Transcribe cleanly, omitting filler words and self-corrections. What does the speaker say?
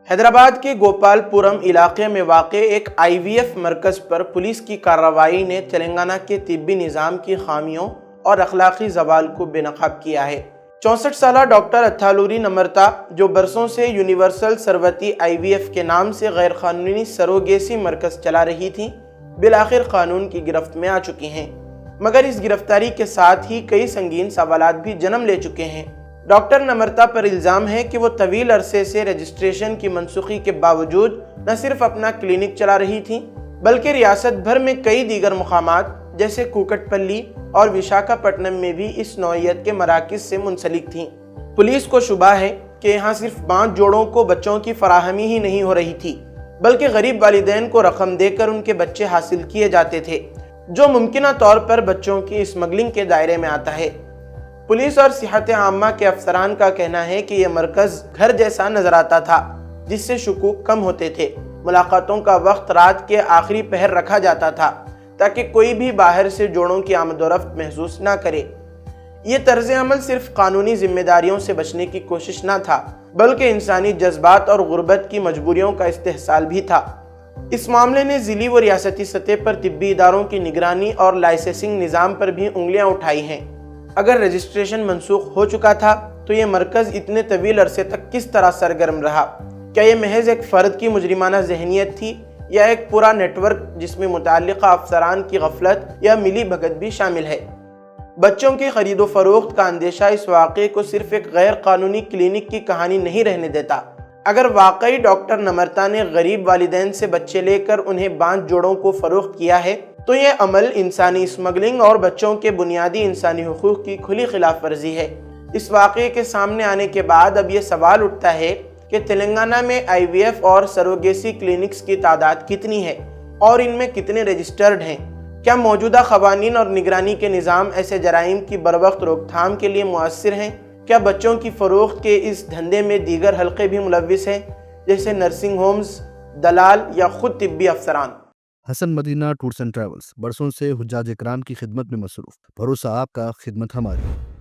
حیدرآباد کے گوپالپورم علاقے میں واقع ایک IVF مرکز پر پولیس کی کارروائی نے تلنگانہ کے طبی نظام کی خامیوں اور اخلاقی زوال کو بے نقاب کیا ہے۔ 64 سالہ ڈاکٹر اتھالوری نمرتا، جو برسوں سے یونیورسل سروتی IVF کے نام سے غیر قانونی سروگیسی مرکز چلا رہی تھیں، بالآخر قانون کی گرفت میں آ چکی ہیں، مگر اس گرفتاری کے ساتھ ہی کئی سنگین سوالات بھی جنم لے چکے ہیں۔ ڈاکٹر نمرتا پر الزام ہے کہ وہ طویل عرصے سے رجسٹریشن کی منسوخی کے باوجود نہ صرف اپنا کلینک چلا رہی تھیں، بلکہ ریاست بھر میں کئی دیگر مقامات جیسے کوکٹ پلی اور وشاکھاپٹنم میں بھی اس نوعیت کے مراکز سے منسلک تھیں۔ پولیس کو شبہ ہے کہ یہاں صرف 5 جوڑوں کو بچوں کی فراہمی ہی نہیں ہو رہی تھی، بلکہ غریب والدین کو رقم دے کر ان کے بچے حاصل کیے جاتے تھے، جو ممکنہ طور پر بچوں کی اسمگلنگ کے دائرے میں آتا ہے۔ پولیس اور صحت عامہ کے افسران کا کہنا ہے کہ یہ مرکز گھر جیسا نظر آتا تھا، جس سے شکوک کم ہوتے تھے۔ ملاقاتوں کا وقت رات کے آخری پہر رکھا جاتا تھا تاکہ کوئی بھی باہر سے جوڑوں کی آمد و رفت محسوس نہ کرے۔ یہ طرز عمل صرف قانونی ذمہ داریوں سے بچنے کی کوشش نہ تھا، بلکہ انسانی جذبات اور غربت کی مجبوریوں کا استحصال بھی تھا۔ اس معاملے نے ضلعی و ریاستی سطح پر طبی اداروں کی نگرانی اور لائسنسنگ نظام پر بھی انگلیاں اٹھائی ہیں۔ اگر رجسٹریشن منسوخ ہو چکا تھا تو یہ مرکز اتنے طویل عرصے تک کس طرح سرگرم رہا؟ کیا یہ محض ایک فرد کی مجرمانہ ذہنیت تھی یا ایک پورا نیٹ ورک جس میں متعلقہ افسران کی غفلت یا ملی بھگت بھی شامل ہے؟ بچوں کی خرید و فروخت کا اندیشہ اس واقعے کو صرف ایک غیر قانونی کلینک کی کہانی نہیں رہنے دیتا۔ اگر واقعی ڈاکٹر نمرتا نے غریب والدین سے بچے لے کر انہیں 5 جوڑوں کو فروخت کیا ہے تو یہ عمل انسانی اسمگلنگ اور بچوں کے بنیادی انسانی حقوق کی کھلی خلاف ورزی ہے۔ اس واقعے کے سامنے آنے کے بعد اب یہ سوال اٹھتا ہے کہ تلنگانہ میں IVF اور سروگیسی کلینکس کی تعداد کتنی ہے اور ان میں کتنے رجسٹرڈ ہیں؟ کیا موجودہ قوانین اور نگرانی کے نظام ایسے جرائم کی بروقت روک تھام کے لیے مؤثر ہیں؟ کیا بچوں کی فروخت کے اس دھندے میں دیگر حلقے بھی ملوث ہیں، جیسے نرسنگ ہومز، دلال یا خود طبی افسران؟ حسن مدینہ ٹورز اینڈ ٹریولز برسوں سے حجاج کرام کی خدمت میں مصروف۔ بھروسہ آپ کا، خدمت ہماری۔